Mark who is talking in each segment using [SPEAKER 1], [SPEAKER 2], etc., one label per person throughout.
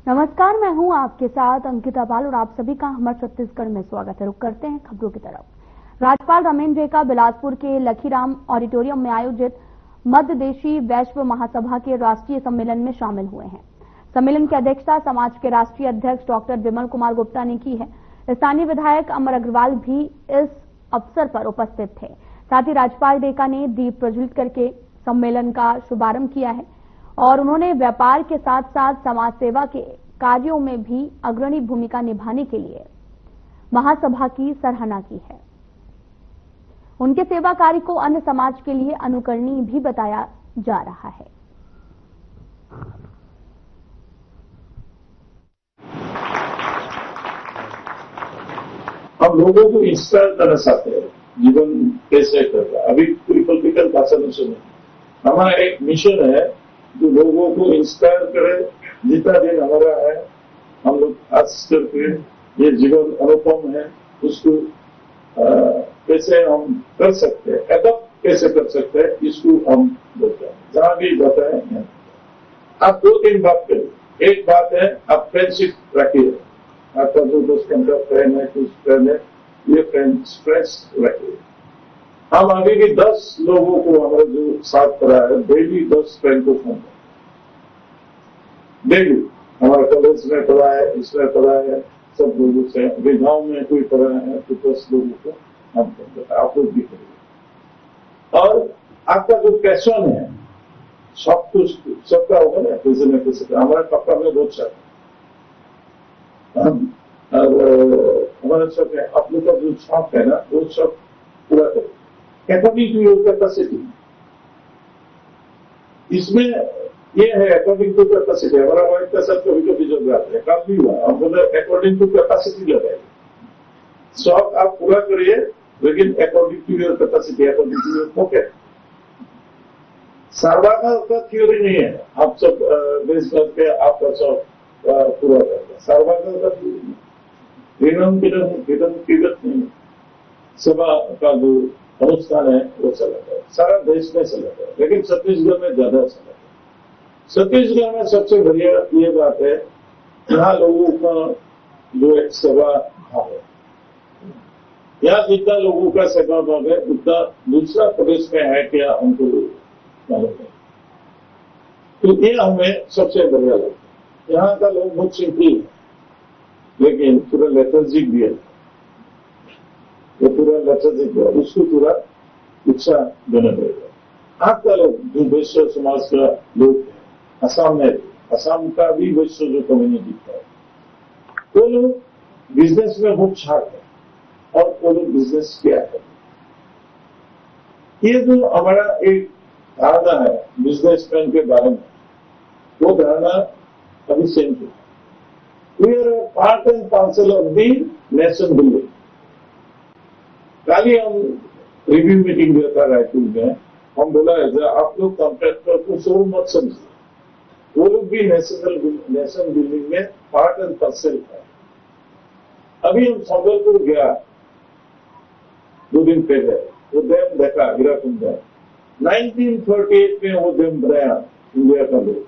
[SPEAKER 1] नमस्कार, मैं हूं आपके साथ अंकिता पाल और आप सभी का हमारे छत्तीसगढ़ में स्वागत है। रुक करते हैं खबरों की तरफ। राज्यपाल रमेन रेखा बिलासपुर के लखीराम ऑडिटोरियम में आयोजित मध्य देशी वैश्व महासभा के राष्ट्रीय सम्मेलन में शामिल हुए हैं। सम्मेलन की अध्यक्षता समाज के राष्ट्रीय अध्यक्ष डॉक्टर विमल कुमार गुप्ता ने की है। स्थानीय विधायक अमर अग्रवाल भी इस अवसर पर उपस्थित थे। साथ ही राज्यपाल रेखा ने दीप प्रज्वलित करके सम्मेलन का शुभारंभ किया है और उन्होंने व्यापार के साथ साथ समाज सेवा के कार्यों में भी अग्रणी भूमिका निभाने के लिए महासभा की सराहना की है। उनके सेवा कार्य को अन्य समाज के लिए अनुकरणीय भी बताया जा रहा है।
[SPEAKER 2] हम लोगों को इंस्पायर करना चाहते हैं, जीवन कैसे करना। अभी कोई पॉलिटिकल भाषण में सुने, हमारा एक मिशन है जो लोगों को इंस्पायर करे। जितना दिन हमारा है, हम लोग खास करके ये जीवन अनुपम है, उसको कैसे हम कर सकते हैं, एडॉप्ट कैसे कर सकते हैं, इसको हम बोलते हैं। जहां भी बताए आप 2-3 बात करें। एक बात है, आप फ्रेंडशिप रखिए। आपका जो दोस्तों का फ्रेंड है, कुछ फ्रेंड है, ये फ्रेंड्स रखिए। हम आगे भी 10 लोगों को हमारे जो साथ पढ़ा है, डेली 10 फ्रेंड को फोन डेली। हमारे कॉलेज में पढ़ा है, इसमें पढ़ा है, सब लोगों से। अभी गांव में कोई पढ़ा है तो 10 लोगों को हम फोन करते हैं। आप लोग भी करिए। और आपका जो पैशन है, सब कुछ सबका होगा ना, कैसे न कैसे। हमारे पापा में बहुत शौक है, हमारा शौक है। आप लोग का जो शौक है ना, वो शौक पूरा करें अकॉर्डिंग टू योर कैपेसिटी। इसमें ये है अकॉर्डिंग टू कैपेसिटी। हमारा वाइफ का सब कभी कभी जब जाते हैं, काम भी हुआ, हम बोले अकॉर्डिंग टू कैपेसिटी लगाए। शौक आप पूरा करिए, लेकिन according to your capacity, according to your pocket. Survival का थ्योरी नहीं है आप सब बेस करके आपका शौक पूरा करते। सर्वाइवल का थ्योरी नहीं, कीमत नहीं। सभा का जो अनुष्ठान है वो चलता है, सारा देश में चलता है, लेकिन छत्तीसगढ़ में ज्यादा चलता है। छत्तीसगढ़ में सबसे बढ़िया ये बात है, यहाँ लोगों का जो एक सेवा भाव है। यहाँ जितना लोगों का सेवा भाव है, उतना दूसरा प्रदेश में है क्या हमको मालूम है। तो ये हमें सबसे बढ़िया लगता है। यहाँ का लोग बहुत सिंपल है, लेकिन पूरा लेथर्जिक भी है। वो पूरा लेथर्जिक है, उसको पूरा उत्साह देना पड़ेगा। आपका लोग जो वैश्य समाज का लोग है, असम में, असम का भी वैश्य जो कम्युनिटी है, वो लोग बिजनेस में बहुत शार्प है और वो लोग बिजनेस किया है। ये जो हमारा एक धारणा है बिजनेसमैन के बारे में, वो धारणा अभी सेम है। We are part and parcel of the nation building. कल ही हम रिव्यू मीटिंग दिया था रायपुर में, हम बोला है आप लोग कॉन्ट्रैक्टर को शोर मत समझिए, वो लोग भी नेशन बिल्डिंग में पार्ट एंड पार्सल है। अभी हम संबलपुर गया 2 दिन पहले, वो डैम देखा, हीराकुंड डैम। 1938 में वो डैम बनाया इंडिया का लोग।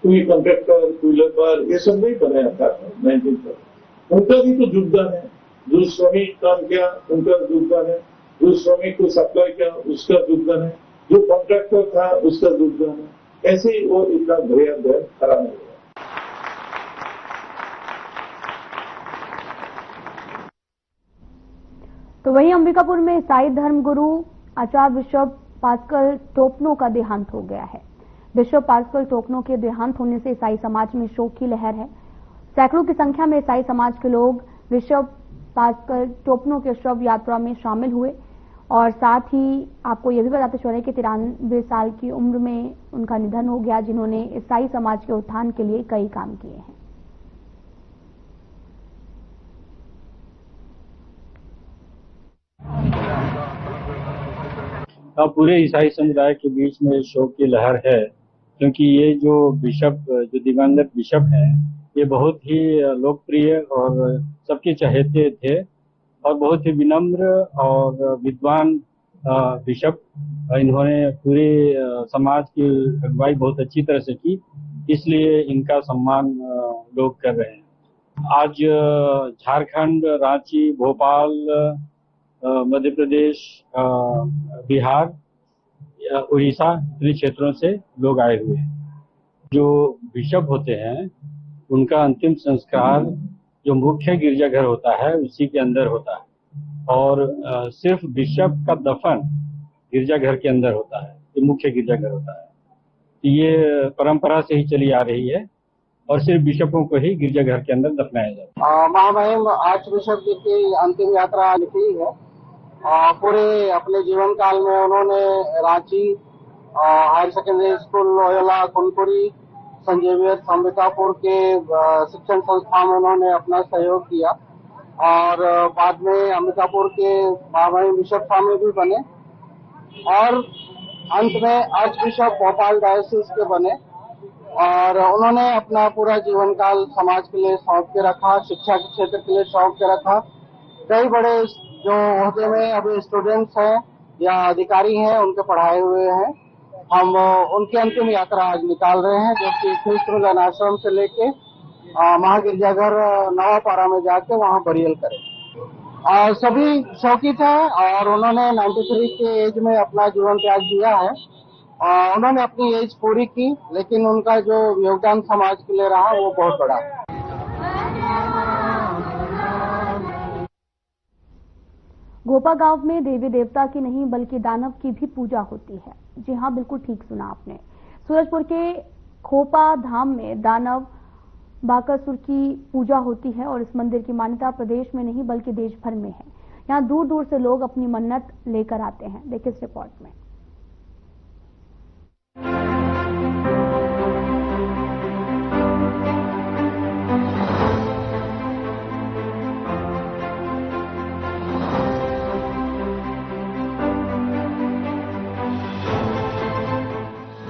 [SPEAKER 2] कोई कॉन्ट्रैक्टर, कोई लेबर, ये सब नहीं बनाया था 1930। उनका भी तो योगदान है। जो श्रमिक काम किया उनका योगदान है, जो श्रमिक को सप्लाई किया उसका योगदान है, जो कॉन्ट्रैक्टर था उसका योगदान है। ऐसे ही वो इतना बढ़िया डैम खड़ा नहीं हुआ।
[SPEAKER 1] तो वहीं अंबिकापुर में ईसाई धर्मगुरु आचार्य बिशप पास्कल टोपनो का देहांत हो गया है। बिशप पास्कल टोपनो के देहांत होने से ईसाई समाज में शोक की लहर है। सैकड़ों की संख्या में ईसाई समाज के लोग बिशप पास्कल टोपनो के शव यात्रा में शामिल हुए और साथ ही आपको यह भी बताते चले कि 93 साल की उम्र में उनका निधन हो गया, जिन्होंने ईसाई समाज के उत्थान के लिए कई काम किए हैं।
[SPEAKER 3] पूरे ईसाई समुदाय के बीच में शोक की लहर है, क्योंकि ये जो बिशप, जो दिवंगत बिशप हैं, ये बहुत ही लोकप्रिय और सबके चहेते थे और बहुत ही विनम्र और विद्वान बिशप। इन्होंने पूरे समाज की अगुवाई बहुत अच्छी तरह से की इसलिए इनका सम्मान लोग कर रहे हैं। आज झारखंड, रांची, भोपाल, मध्य प्रदेश, बिहार, उड़ीसा इतने क्षेत्रों से लोग आए हुए हैं। जो बिशप होते हैं उनका अंतिम संस्कार जो मुख्य गिरजाघर होता है उसी के अंदर होता है, और सिर्फ बिशप का दफन गिरजाघर के अंदर होता है, जो मुख्य गिरजाघर होता है। ये परंपरा से ही चली आ रही है और सिर्फ बिशपों को ही गिरजाघर के अंदर दफनाया जाता है।
[SPEAKER 4] महामहिम आर्च बिशप जी की अंतिम यात्रा निकली है। पूरे अपने जीवन काल में उन्होंने Ranchi higher secondary school, Loyola, Kunkuri, saint Xavier's, Ambikapur के शिक्षण संस्थान में उन्होंने अपना सहयोग किया और बाद में अंबिकापुर के महामहिम बिशप स्वामी भी बने और अंत में आर्च बिशप भोपाल डायोसिस के बने। और उन्होंने अपना पूरा जीवन काल समाज के लिए सौंप के रखा, शिक्षा के क्षेत्र के लिए सौंप के रखा। कई बड़े जो ओहदे में अभी स्टूडेंट्स हैं या अधिकारी हैं उनके पढ़ाए हुए हैं। हम उनकी अंतिम यात्रा आज निकाल रहे हैं, जो कि ख्रिस्त मिलन आश्रम से लेके महागिरजाघर नवापारा में जाके वहाँ बरियल करें। सभी शौकीत हैं और उन्होंने 93 के एज में अपना जीवन त्याग दिया है। उन्होंने अपनी एज पूरी की, लेकिन उनका जो योगदान समाज के लिए रहा वो बहुत बड़ा है।
[SPEAKER 1] घोपा गांव में देवी देवता की नहीं बल्कि दानव की भी पूजा होती है। जी हां, बिल्कुल ठीक सुना आपने। सूरजपुर के खोपा धाम में दानव बाकासुर की पूजा होती है और इस मंदिर की मान्यता प्रदेश में नहीं बल्कि देश भर में है। यहां दूर दूर से लोग अपनी मन्नत लेकर आते हैं। देखिए इस रिपोर्ट में।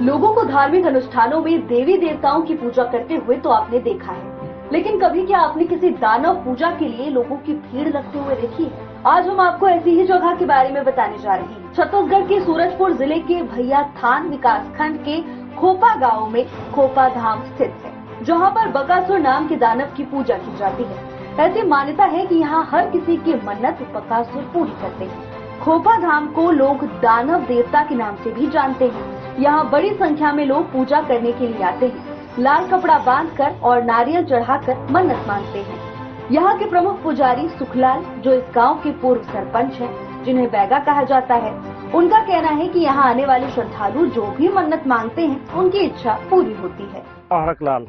[SPEAKER 5] लोगों को धार्मिक अनुष्ठानों में देवी देवताओं की पूजा करते हुए तो आपने देखा है, लेकिन कभी क्या आपने किसी दानव पूजा के लिए लोगों की भीड़ लगते हुए देखी है? आज हम आपको ऐसी ही जगह के बारे में बताने जा रहे हैं। छत्तीसगढ़ के सूरजपुर जिले के भैया थान विकासखंड के खोपा गांव में खोपा धाम स्थित है, जहां पर बकासुर नाम के दानव की पूजा की जाती है। ऐसी मान्यता है कि यहाँ हर किसी की मन्नत बकासुर पूरी करते हैं। खोपा धाम को लोग दानव देवता के नाम से भी जानते हैं। यहाँ बड़ी संख्या में लोग पूजा करने के लिए आते हैं। लाल कपड़ा बांधकर और नारियल चढ़ाकर मन्नत मांगते हैं। यहाँ के प्रमुख पुजारी सुखलाल, जो इस गांव के पूर्व सरपंच हैं, जिन्हें बैगा कहा जाता है, उनका कहना है कि यहाँ आने वाले श्रद्धालु जो भी मन्नत मांगते हैं उनकी इच्छा पूरी होती है।
[SPEAKER 4] हरकलाल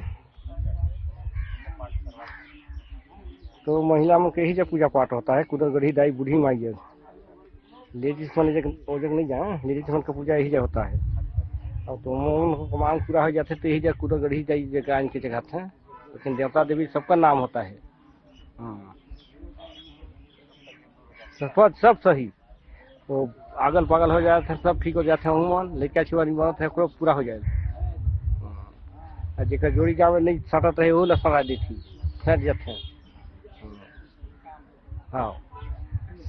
[SPEAKER 4] तो महिला में ही जब पूजा पाठ होता है, कुदर गढ़ी दाई बूढ़ी माई लेडीज मन जग नहीं जाए, लेडीज मन का पूजा यही जगह होता है। और तो मांग पूरा हो जाते तो यही जगह कुदर गढ़ी दाई जगह इनके जगह थे, लेकिन देवता देवी सबका नाम होता है। सब सही तो अगल बगल हो जाते हैं, सब ठीक हो जाते हैं। उमन लड़का छुआरी मरत है पूरा हो जाए। जेकर जोड़ी गाँव में नहीं सटत रहे वो लसड़ा देती फैट जाते हैं। हाँ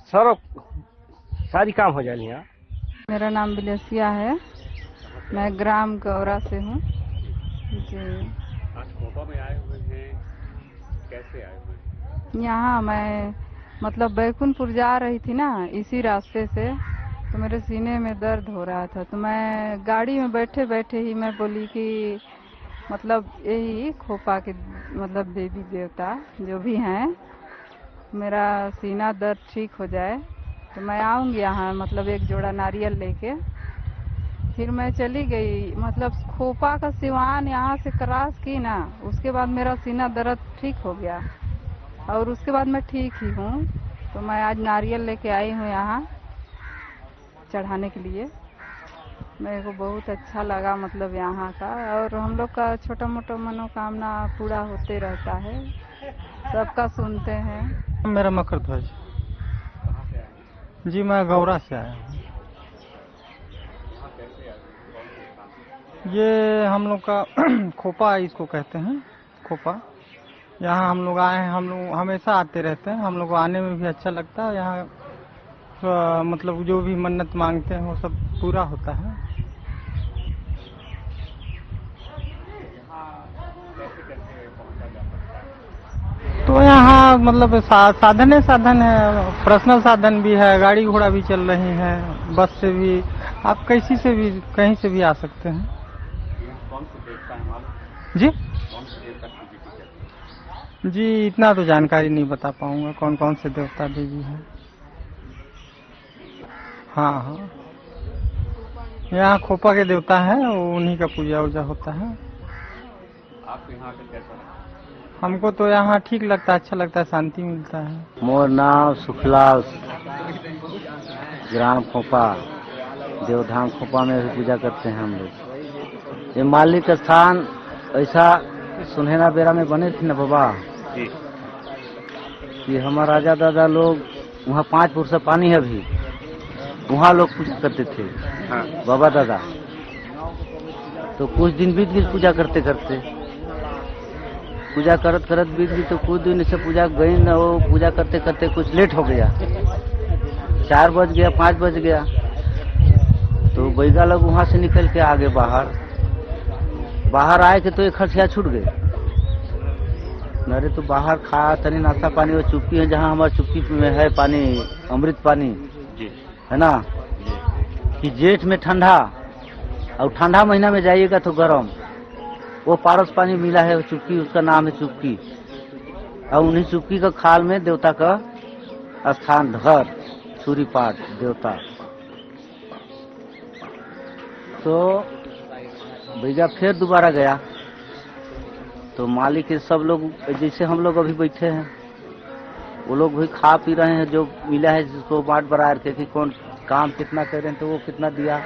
[SPEAKER 4] सर सारी काम हो जाए यहाँ।
[SPEAKER 6] मेरा नाम बिलेसिया है, मैं ग्राम गौरा से हूँ।
[SPEAKER 7] आज खोपा में आए हुए हैं, कैसे आए हुए?
[SPEAKER 6] यहाँ मैं मतलब बैकुंठपुर जा रही थी ना, इसी रास्ते से, तो मेरे सीने में दर्द हो रहा था, तो मैं गाड़ी में बैठे बैठे ही मैं बोली कि मतलब यही खोपा के मतलब देवी देवता जो भी हैं, मेरा सीना दर्द ठीक हो जाए तो मैं आऊँगी यहाँ, मतलब एक जोड़ा नारियल लेके। फिर मैं चली गई, मतलब खोपा का सिवान यहाँ से क्रॉस की ना, उसके बाद मेरा सीना दर्द ठीक हो गया और उसके बाद मैं ठीक ही हूँ। तो मैं आज नारियल लेके आई हूँ यहाँ चढ़ाने के लिए। मेरे को बहुत अच्छा लगा मतलब यहाँ का, और हम लोग का छोटा मोटा मनोकामना पूरा होते रहता है, सबका सुनते हैं।
[SPEAKER 8] मेरा मकर ध्वज जी, मैं गौरा से आया हूँ। ये हम लोग का खोपा इसको कहते हैं, खोपा। यहाँ हम लोग आए हैं, हम लोग हमेशा आते रहते हैं, हम लोग को आने में भी अच्छा लगता है। यहाँ मतलब जो भी मन्नत मांगते हैं वो सब पूरा होता है। तो यहाँ मतलब साधन है, पर्सनल साधन भी है, गाड़ी घोड़ा भी चल रही है, बस से भी, आप कैसी से भी कहीं से भी आ सकते हैं।
[SPEAKER 7] कौन सा देवता है मालूम?
[SPEAKER 8] जी
[SPEAKER 7] कौन सा देवता की पूजा करते हैं?
[SPEAKER 8] जी इतना तो जानकारी नहीं बता पाऊंगा कौन कौन से देवता देवी हैं। हाँ हाँ, यहाँ खोपा के देवता है, उन्हीं का पूजा वूजा होता है।
[SPEAKER 7] आपको यहाँ पे कैसा लगा?
[SPEAKER 8] हमको तो यहाँ ठीक लगता है, अच्छा लगता है, शांति मिलता है।
[SPEAKER 9] मोर नाम सुखलाल, ग्राम खोपा, देवधाम खोपा में भी पूजा करते हैं हम लोग। ये मालिक स्थान ऐसा सुनहरा बेरा में बने थे न बाबा
[SPEAKER 7] जी।
[SPEAKER 9] कि हमारा राजा दादा लोग वहाँ 5 फुट से पानी है भी, वहाँ लोग पूजा करते थे।
[SPEAKER 7] हाँ।
[SPEAKER 9] बाबा दादा तो कुछ दिन बीत गए पूजा करते करते, पूजा करत करत बीत गई। तो कुछ दिन से पूजा गई न, वो पूजा करते करते कुछ लेट हो गया, 4 बज गया, 5 बज गया। तो बैगा लोग वहाँ से निकल के आगे बाहर आए के तो एक खर्चिया छूट गए। अरे तो बाहर खा तनी नाश्ता पानी, वो चुप्पी है जहाँ हमारे चुप्पी में है पानी, अमृत पानी
[SPEAKER 7] जी
[SPEAKER 9] है ना, कि जेठ में ठंडा और ठंडा महीना में जाइएगा तो गर्म। वो पारस पानी मिला है, चुप्पी, उसका नाम है चुप्पी। और उन्हीं चुप्पी का खाल में देवता का स्थान घर, सूर्य पाठ देवता। तो भैया फिर दोबारा गया तो मालिक के सब लोग जैसे हम लोग अभी बैठे हैं, वो लोग भी खा पी रहे हैं, जो मिला है जिसको बांट बराबर के कि कौन काम कितना कर रहे हैं तो वो कितना दिया,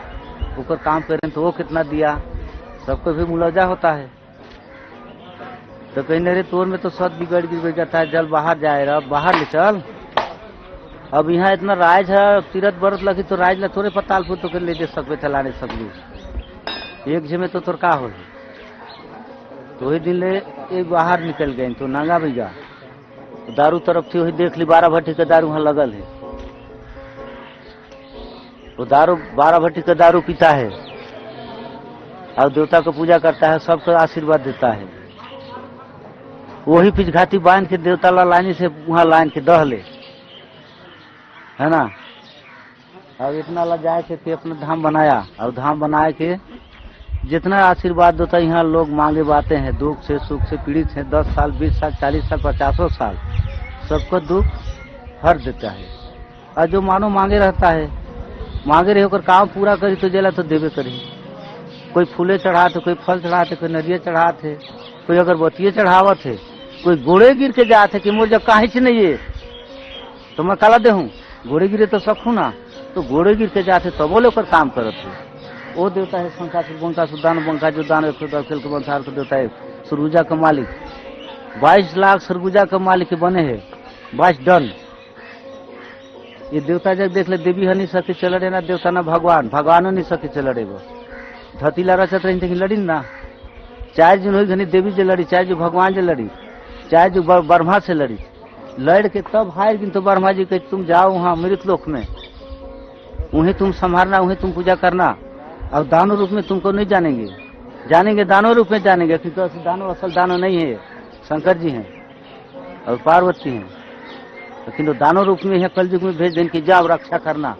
[SPEAKER 9] ऊपर काम कर रहे हैं तो वो कितना दिया, सबको भी मुलाजा होता है। तो कहीं मेरे तोर में तो सब बिगड़ गिर जाता है, जल बाहर जाए रहा, बाहर ले चल। अब यहाँ इतना राज है, तीरथ बरत लगी तो राज ला थोड़े पतालपुर तो कर ले दे सकते थे, लाने सकलू एक झे में तो तोर का हो। तो वही दिन ले एक बाहर निकल गए तो नांगा भैया तो दारू तरफ थी, वही देख ली 12 भट्टी का दारू वहाँ लगल है। वो दारू 12 भट्टी का दारू पीता है और देवता को पूजा करता है, सबको आशीर्वाद देता है। वही पिछघाती बांध के देवता ला लाइन से वहाँ लाइन के दह ले, है ना। अब इतना ला जाए के अपना धाम बनाया, और धाम बनाए के जितना आशीर्वाद देता है, यहाँ लोग मांगे बातें हैं, दुख से सुख से पीड़ित हैं, 10 साल 20 साल 40 साल 50 साल सबको दुख हर देता है। और जो मानो मांगे रहता है, मांगे रहे होकर काम पूरा करी तो जेला तो देवे करी। कोई फूले चढ़ाते, कोई फल चढ़ाते, कोई नरिया चढ़ाते, कोई अगरबत्ती चढ़ावत है, कोई गोड़े गिर के जाते कि मोर जब काहे नहीं है तो मैं काला दे हूँ, घोड़े गिरे तो सकूँ ना, तो घोड़े गिर के जाते तब वो लेकर काम करते। वो देवता है शंकासुर बंकासुर दान बंका, जो दान खेल के बंसार को देवता है सुरगुजा का मालिक। 22 लाख सुरगुजा का मालिक बने है, 22 डन। ये देवता जब देख ले, देवी है नहीं सके चल रहे ना देवता ना भगवान, भगवान नहीं सके चल रहे। वो धतीला रचत रही लड़ी ना, चाहे जो हुई घनी देवी जो लड़ी, चाहे जो भगवान जो लड़ी, चाहे जो ब्रह्मा से लड़ी, लड़ के तब हार गिन तो ब्रह्मा जी के तुम जाओ वहाँ मृत लोक में, उन्हें तुम संभालना, उन्हें तुम पूजा करना। अब दानव रूप में तुमको नहीं जानेंगे, जानेंगे दानव रूप में जानेंगे, क्योंकि दानव असल दानव नहीं है, शंकर जी हैं और पार्वती हैं। लेकिन तो दानव रूप में है, कलयुग में भेज दें कि जाओ रक्षा करना,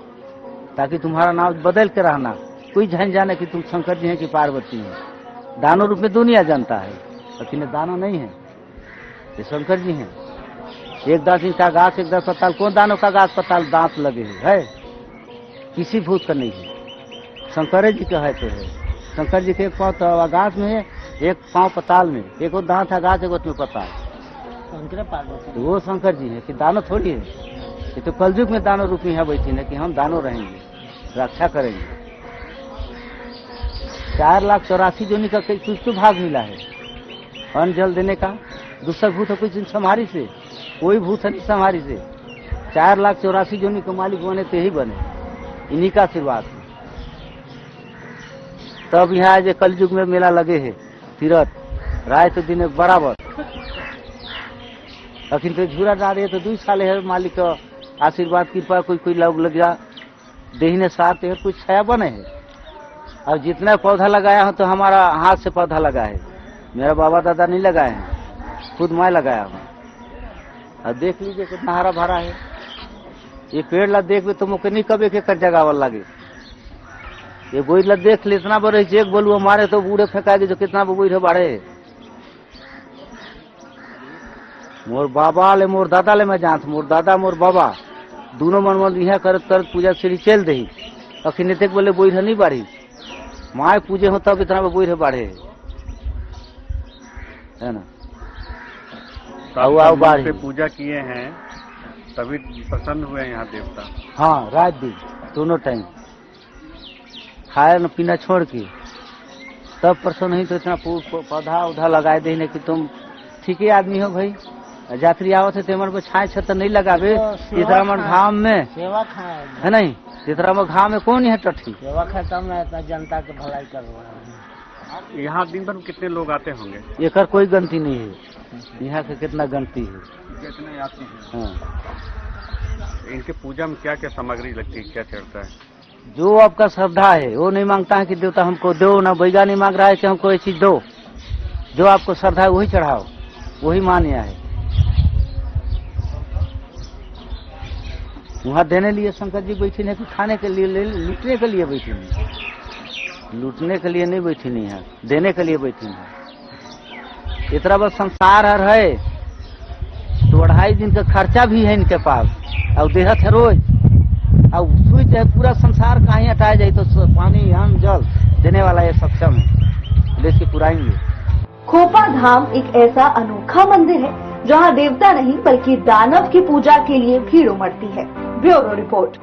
[SPEAKER 9] ताकि तुम्हारा नाम बदल के रहना, कोई जान जाने कि तुम शंकर जी हैं कि पार्वती हैं। दानव रूप में दुनिया जानता है, लेकिन दानव नहीं है, ये शंकर जी हैं। एक दांत इनका गाछ, एक दांत पताल, कौन दानव का गाछ पताल दांत लगे है, किसी भूत का नहीं है, शंकर जी का है। तो है शंकर जी के एक पाँव तो आगाज में है, एक पाँव पताल में, एक और दांत आगाज, एक उसमें पताल, तो वो शंकर जी है कि दानव थोड़ी है। ये तो कलयुग में दानव रूप में है बैठी है कि हम दानव रहेंगे, रक्षा करेंगे। 4,84,00,000 जोनी का कुछ तो भाग मिला है, अन्न जल देने का। दूसरा भूत है कुछ संहारी से, कोई भूत है नहीं संहारी से। 4,84,00,000 जोनी के मालिक बने तो यही बने, इन्हीं का आशीर्वाद। तब यहाँ जो कलयुग में मेला लगे है, तीरथ राय तो दिन बराबर, लेकिन तो झूरा डाल रही है तो 2 साल है मालिक का आशीर्वाद कृपा, कोई लोग लग जा देहने साथ है, कुछ छाया बने है। और जितना पौधा लगाया हूँ तो हमारा हाथ से पौधा लगा है, मेरा बाबा दादा नहीं लगाए हैं, खुद मैं लगाया हूँ। और देख लीजिए कितना हरा भरा है। ये पेड़ ला देख भी तो मुझे नहीं कभी एक एकड़ जगह वाला लगे। ये बोई ला देख ले इतना बड़े एक बोलू हमारे तो बूढ़े फेंकाएगी जो कितना बोई बाढ़े। मोर बाबा ले मोर दादा ले मैं जानत, मोर दादा मोर बाबा दोनों मन यहाँ करत करत पूजा सीढ़ी चल दही। अखिन नहीं बोले बोई नहीं बाढ़ी, माए पूजे हो तब इतना बोई बाढ़े है ना।
[SPEAKER 7] आप पूजा किए हैं तभी प्रसन्न हुए यहाँ देवता।
[SPEAKER 9] हाँ, रात दिन दोनों टाइम खाया न पीना छोड़ के तब प्रसन्न हुई। तो इतना पौधा उधा लगाए दे कि तुम ठीक ही आदमी हो भाई। यात्री आवत है तेमन पे छाए छत नहीं लगावे। इतना मन घाम में
[SPEAKER 10] सेवा खाए
[SPEAKER 9] है नहीं, इतना में घाम में कौन है टट्ठी
[SPEAKER 10] सेवा खाए तब ना इतना जनता के भलाई कर रहा है।
[SPEAKER 7] यहाँ दिन भर कितने लोग आते होंगे?
[SPEAKER 9] एकर कोई गिनती नहीं है। यहाँ के कितना गिनती है,
[SPEAKER 7] कितने आते हैं।
[SPEAKER 9] हाँ।
[SPEAKER 7] इनके पूजा में क्या क्या सामग्री लगती है, क्या चढ़ता है?
[SPEAKER 9] जो आपका श्रद्धा है वो नहीं मांगता है कि देवता हमको दो, ना बैगा नहीं मांग रहा है कि हमको ये चीज दो। जो आपको श्रद्धा है वही चढ़ाओ, वही मान्य है। वहाँ देने लिए शंकर जी बैठी नहीं कि खाने के लिए लूटने के लिए बैठी नहीं, लूटने के लिए नहीं बैठी नहीं है, देने के लिए बैठी नहीं। इतना बस संसार है तो 2.5 दिन का खर्चा भी है इनके पास और देहत है रोज। और सुई चाहे पूरा संसार कहीं हटाया जाए तो पानी अन्न जल देने वाला ये सक्षम है, देश के पुराएंगे।
[SPEAKER 5] खोपा धाम एक ऐसा अनोखा मंदिर है जहां देवता नहीं बल्कि दानव की पूजा के लिए भीड़ उमड़ती है। Bureau report.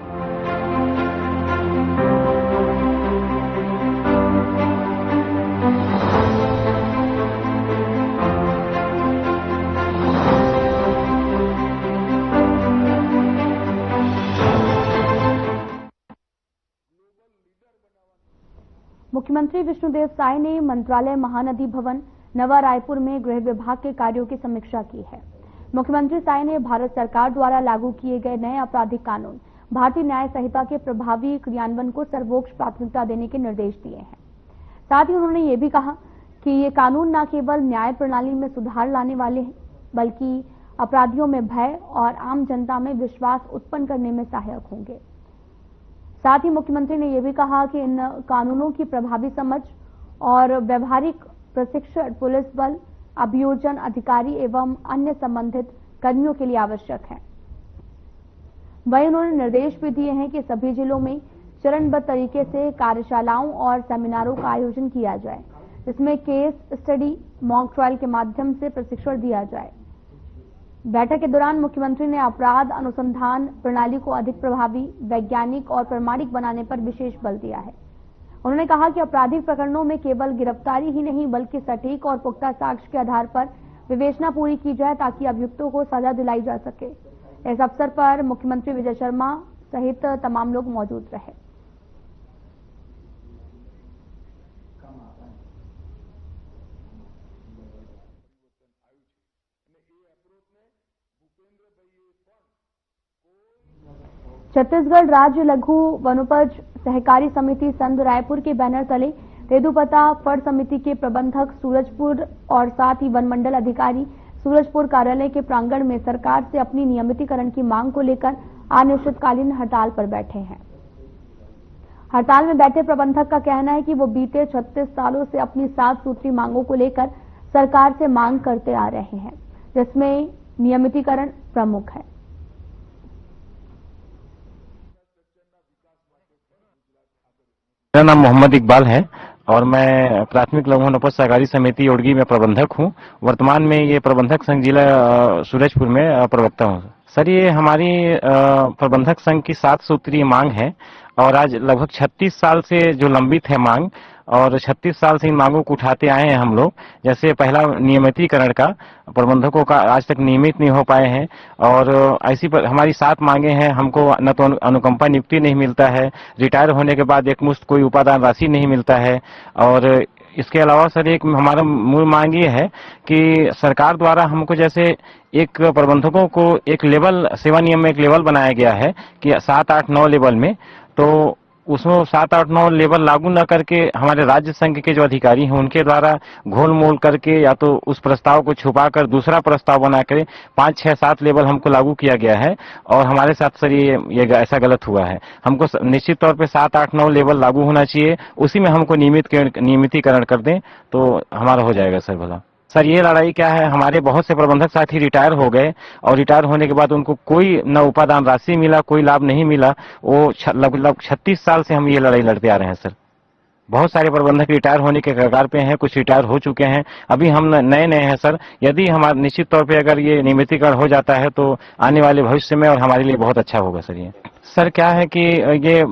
[SPEAKER 1] मुख्यमंत्री विष्णुदेव साय ने मंत्रालय महानदी भवन नवा रायपुर में गृह विभाग के कार्यों की समीक्षा की है। मुख्यमंत्री साय ने भारत सरकार द्वारा लागू किए गए नए आपराधिक कानून भारतीय न्याय संहिता के प्रभावी क्रियान्वयन को सर्वोच्च प्राथमिकता देने के निर्देश दिए हैं। साथ ही उन्होंने ये भी कहा कि ये कानून न केवल न्याय प्रणाली में सुधार लाने वाले हैं बल्कि अपराधियों में भय और आम जनता में विश्वास उत्पन्न करने में सहायक होंगे। साथ ही मुख्यमंत्री ने यह भी कहा कि इन कानूनों की प्रभावी समझ और व्यवहारिक प्रशिक्षण पुलिस बल, अभियोजन अधिकारी एवं अन्य संबंधित कर्मियों के लिए आवश्यक है। वहीं उन्होंने निर्देश भी दिए हैं कि सभी जिलों में चरणबद्ध तरीके से कार्यशालाओं और सेमिनारों का आयोजन किया जाए, जिसमें केस स्टडी, मॉक ट्रायल के माध्यम से प्रशिक्षण दिया जाए। बैठक के दौरान मुख्यमंत्री ने अपराध अनुसंधान प्रणाली को अधिक प्रभावी, वैज्ञानिक और प्रामाणिक बनाने पर विशेष बल दिया है। उन्होंने कहा कि आपराधिक प्रकरणों में केवल गिरफ्तारी ही नहीं बल्कि सटीक और पुख्ता साक्ष्य के आधार पर विवेचना पूरी की जाए ताकि अभियुक्तों को सजा दिलाई जा सके। इस अवसर पर मुख्यमंत्री विजय शर्मा सहित तमाम लोग मौजूद रहे। छत्तीसगढ़ राज्य लघु वनोपज सहकारी समिति संघ रायपुर के बैनर तले तेदुपत्ता फड़ समिति के प्रबंधक सूरजपुर और साथ ही वन मंडल अधिकारी सूरजपुर कार्यालय के प्रांगण में सरकार से अपनी नियमितीकरण की मांग को लेकर अनिश्चितकालीन हड़ताल पर बैठे हैं। हड़ताल में बैठे प्रबंधक का कहना है कि वो बीते 36 सालों से अपनी 7 सूत्री मांगों को लेकर सरकार से मांग करते आ रहे हैं, जिसमें नियमितीकरण प्रमुख है।
[SPEAKER 11] मेरा नाम मोहम्मद इकबाल है और मैं प्राथमिक लघु वनोपज सहकारी समिति ओडगी में प्रबंधक हूं। वर्तमान में ये प्रबंधक संघ जिला सूरजपुर में प्रवक्ता हूं। सर, ये हमारी प्रबंधक संघ की 7 सूत्रीय मांग है और आज लगभग 36 साल से जो लंबित है मांग, और 36 साल से इन मांगों को उठाते आए हैं हम लोग। जैसे पहला नियमितीकरण का, प्रबंधकों का आज तक नियमित नहीं हो पाए हैं और ऐसी हमारी 7 मांगे हैं। हमको न तो अनुकंपा नियुक्ति नहीं मिलता है, रिटायर होने के बाद एक मुश्त कोई उपादान राशि नहीं मिलता है, और इसके अलावा सर एक हमारा मूल मांग ये है कि सरकार द्वारा हमको जैसे एक प्रबंधकों को एक लेवल, सेवा नियम में एक लेवल बनाया गया है कि 7, 8, 9 लेवल में, तो उसमें 7, 8, 9 लेवल लागू न करके हमारे राज्य संघ के जो अधिकारी हैं उनके द्वारा घोल मोल करके या तो उस प्रस्ताव को छुपाकर दूसरा प्रस्ताव बना कर 5, 6, 7 लेवल हमको लागू किया गया है और हमारे साथ सर ये ऐसा गलत हुआ है। हमको निश्चित तौर पे 7, 8, 9 लेवल लागू होना चाहिए, उसी में हमको नियमितीकरण कर दें तो हमारा हो जाएगा सर भला। सर ये लड़ाई क्या है, हमारे बहुत से प्रबंधक साथी रिटायर हो गए और रिटायर होने के बाद उनको कोई न उपादान राशि मिला, कोई लाभ नहीं मिला। वो लगभग 36 साल से हम ये लड़ाई लड़ते आ रहे हैं सर। बहुत सारे प्रबंधक रिटायर होने के कगार पे हैं, कुछ रिटायर हो चुके हैं, अभी हम नए नए हैं सर। यदि हमारा निश्चित तौर पे अगर ये नियमितीकरण हो जाता है तो आने वाले भविष्य में और हमारे लिए बहुत अच्छा होगा सर। ये सर क्या है कि ये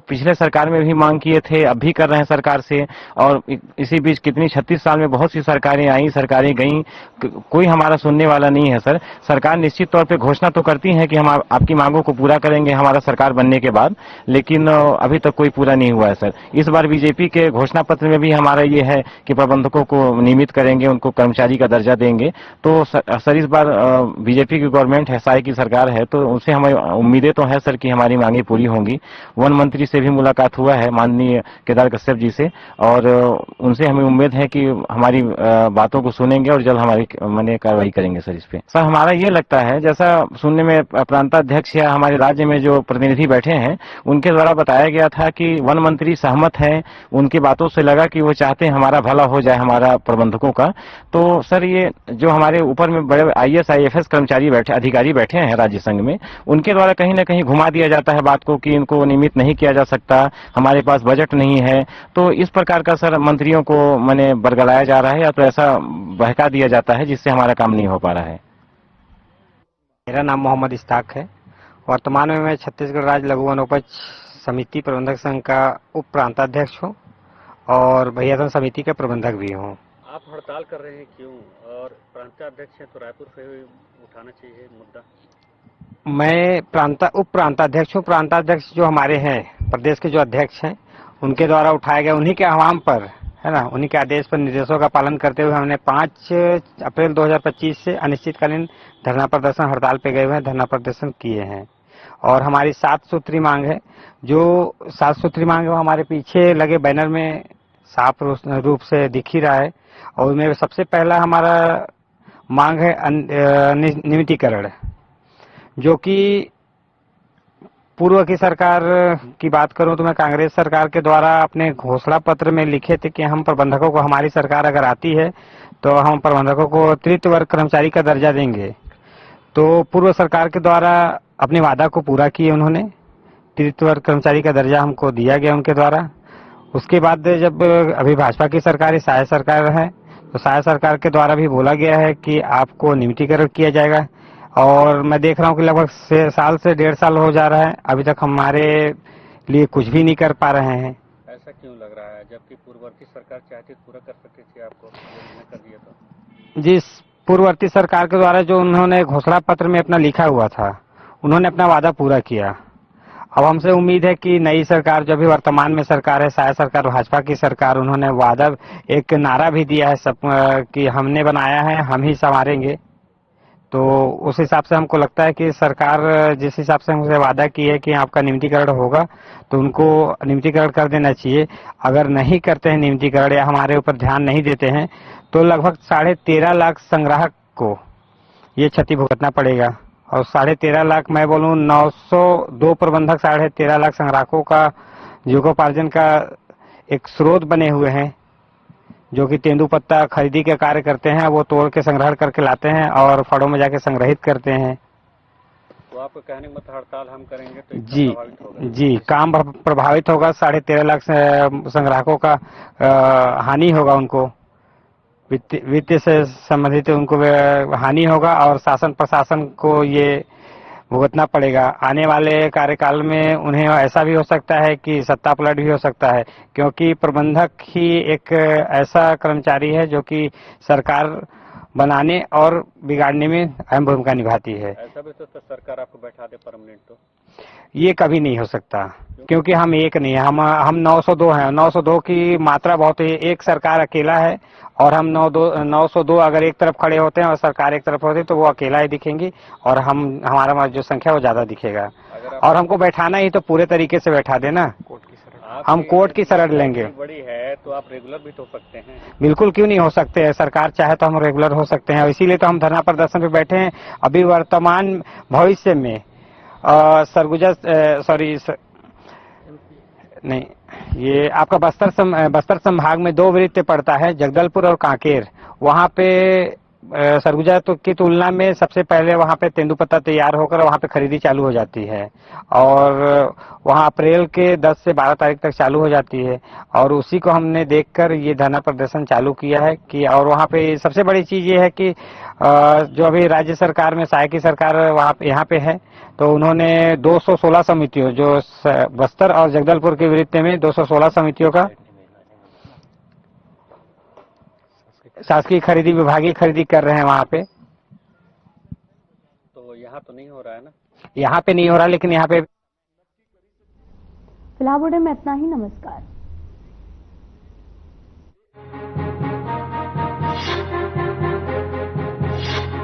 [SPEAKER 11] पिछले सरकार में भी मांग किए थे, अब भी कर रहे हैं सरकार से, और इसी बीच कितनी 36 साल में बहुत सी सरकारें आई, सरकारें गईं, कोई हमारा सुनने वाला नहीं है सर। सरकार निश्चित तौर पे घोषणा तो करती है कि हम आपकी मांगों को पूरा करेंगे हमारा सरकार बनने के बाद, लेकिन अभी तक कोई पूरा नहीं हुआ है सर। इस बार बीजेपी के घोषणा पत्र में भी हमारा ये है कि प्रबंधकों को नियमित करेंगे, उनको कर्मचारी का दर्जा देंगे। तो सर इस बार बीजेपी की गवर्नमेंट है, साई की सरकार है, तो उनसे हमें उम्मीदें तो है सर कि हमारी मांगे पूरी होंगी। वन मंत्री से भी मुलाकात हुआ है माननीय केदार कश्यप जी से, और उनसे हमें उम्मीद है कि हमारी बातों को सुनेंगे और जल्द हमारी माने कार्रवाई करेंगे सर इस पे। सर हमारा ये लगता है, जैसा सुनने में प्रांताध्यक्ष या हमारे राज्य में जो प्रतिनिधि बैठे हैं उनके द्वारा बताया गया था कि वन मंत्री सहमत हैं, उनकी बातों से लगा कि वो चाहते हैं हमारा भला हो जाए, हमारा प्रबंधकों का। तो सर ये जो हमारे ऊपर में बड़े IAS IFS कर्मचारी बैठे, अधिकारी बैठे हैं राज्य संघ में, उनके द्वारा कहीं ना कहीं घुमा दिया जाता है बात को कि इनको नियमित नहीं किया जा सकता, हमारे पास बजट नहीं है। तो इस प्रकार का सर मंत्रियों को मैंने बरगलाया जा रहा है या तो ऐसा बहका दिया जाता है जिससे हमारा काम नहीं हो पा रहा है।
[SPEAKER 12] मेरा नाम मोहम्मद इस्ताक है। वर्तमान में मैं छत्तीसगढ़ राज्य लघु वनोपज समिति प्रबंधक संघ का उप प्रांताध्यक्ष हूँ और भैयादन समिति के प्रबंधक भी हूँ।
[SPEAKER 7] आप हड़ताल कर रहे हैं क्यों? और प्रांताध्यक्ष हैं तो रायपुर से उठाना चाहिए मुद्दा।
[SPEAKER 12] मैं उप प्रांताध्यक्ष हूँ। प्रांताध्यक्ष जो हमारे हैं, प्रदेश के जो अध्यक्ष हैं, उनके द्वारा उठाया गया, उन्हीं के आह्वान पर, है ना, उन्हीं के आदेश पर, निर्देशों का पालन करते हुए हमने 5 अप्रैल 2025 से अनिश्चितकालीन धरना प्रदर्शन हड़ताल पे गए हुए हैं, धरना प्रदर्शन किए हैं। और हमारी 7 सूत्री मांग है। जो 7 सूत्री मांग है वो हमारे पीछे लगे बैनर में साफ रूप से दिख ही रहा है। और उसमें सबसे पहला हमारा मांग है नियमितीकरण, जो कि पूर्व की सरकार की बात करूं तो मैं कांग्रेस सरकार के द्वारा अपने घोषणा पत्र में लिखे थे कि हम प्रबंधकों को, हमारी सरकार अगर आती है तो हम प्रबंधकों को तृतीय वर्ग कर्मचारी का दर्जा देंगे। तो पूर्व सरकार के द्वारा अपने वादा को पूरा किए उन्होंने, तृतीय वर्ग कर्मचारी का दर्जा हमको दिया गया उनके द्वारा। उसके बाद जब अभी भाजपा की सरकार, सहायक सरकार है, तो सहायक सरकार के द्वारा भी बोला गया है कि आपको नियमितीकरण किया जाएगा। और मैं देख रहा हूँ कि लगभग साल से 1.5 साल हो जा रहा है, अभी तक हमारे लिए कुछ भी नहीं कर पा रहे हैं।
[SPEAKER 7] ऐसा क्यों लग रहा है, जबकि पूर्ववर्ती सरकार चाहती पूरा कर सकती थी, आपको कर दिया तो?
[SPEAKER 12] जिस पूर्ववर्ती सरकार के द्वारा जो उन्होंने घोषणा पत्र में अपना लिखा हुआ था, उन्होंने अपना वादा पूरा किया। अब हमसे उम्मीद है कि नई सरकार, जो भी वर्तमान में सरकार है, सहायक सरकार, भाजपा की सरकार, उन्होंने वादा, एक नारा भी दिया है सब कि हमने बनाया है, हम ही संवारेंगे। तो उस हिसाब से हमको लगता है कि सरकार जिस हिसाब से हमसे वादा की है कि आपका नियमितीकरण होगा, तो उनको नियमितीकरण कर देना चाहिए। अगर नहीं करते हैं नियमितीकरण या हमारे ऊपर ध्यान नहीं देते हैं तो लगभग 13.5 लाख संग्राहक को ये क्षति भुगतना पड़ेगा। और 13.5 लाख, मैं बोलूँ 902 प्रबंधक 13.5 लाख संग्राहकों का जीविकोपार्जन का एक स्रोत बने हुए हैं, जो कि तेंदुपत्ता खरीदी के कार्य करते हैं, वो तोड़ के संग्रहण करके लाते हैं और फड़ों में जाके संग्रहित करते हैं।
[SPEAKER 7] तो आपको कहने का मतलब हड़ताल हम करेंगे तो
[SPEAKER 12] जी जी, काम प्रभावित होगा। 13.5 लाख संग्राहकों का हानि होगा, उनको वित्त से संबंधित उनको हानि होगा और शासन प्रशासन को ये भुगतना पड़ेगा। आने वाले कार्यकाल में उन्हें ऐसा भी हो सकता है कि सत्ता पलट भी हो सकता है, क्योंकि प्रबंधक ही एक ऐसा कर्मचारी है जो कि सरकार बनाने और बिगाड़ने में अहम भूमिका निभाती है।
[SPEAKER 7] ऐसा भी तो सरकार आपको बैठा दे परमानेंट, तो
[SPEAKER 12] ये कभी नहीं हो सकता, क्योंकि हम एक नहीं है, हम 902 हैं। 902 की मात्रा बहुत है। एक सरकार अकेला है और हम 902 अगर एक तरफ खड़े होते हैं और सरकार एक तरफ होती है तो वो अकेला ही दिखेंगी और हमारा जो संख्या वो ज्यादा दिखेगा। और हमको बैठाना ही तो पूरे तरीके से बैठा देना। हम कोर्ट की शरण लेंगे।
[SPEAKER 7] बड़ी है तो आप रेगुलर भी तो हो सकते हैं।
[SPEAKER 12] बिल्कुल क्यों नहीं हो सकते हैं, सरकार चाहे तो हम रेगुलर हो सकते हैं, इसीलिए तो हम धरना प्रदर्शन पे बैठे हैं। अभी वर्तमान भविष्य में सरगुजा नहीं, ये आपका बस्तर संभाग में 2 वृत्त पड़ता है, जगदलपुर और कांकेर। वहाँ पे सरगुजा की तुलना में सबसे पहले वहाँ पे तेंदुपत्ता तैयार होकर वहाँ पे खरीदी चालू हो जाती है और वहाँ अप्रैल के 10 से 12 तारीख तक चालू हो जाती है। और उसी को हमने देखकर ये धरना प्रदर्शन चालू किया है कि और वहाँ पे सबसे बड़ी चीज ये है कि जो अभी राज्य सरकार में सहायक सरकार यहाँ पे है, तो उन्होंने 216 समितियों, जो बस्तर और जगदलपुर के वृत्त में 216 समितियों का शासकीय खरीदी, विभागीय खरीदी कर रहे हैं वहाँ पे।
[SPEAKER 7] तो यहाँ तो नहीं हो रहा है ना?
[SPEAKER 12] यहाँ पे नहीं हो रहा, लेकिन यहाँ पे
[SPEAKER 1] फिलहाल बुलेटिन में इतना ही। नमस्कार।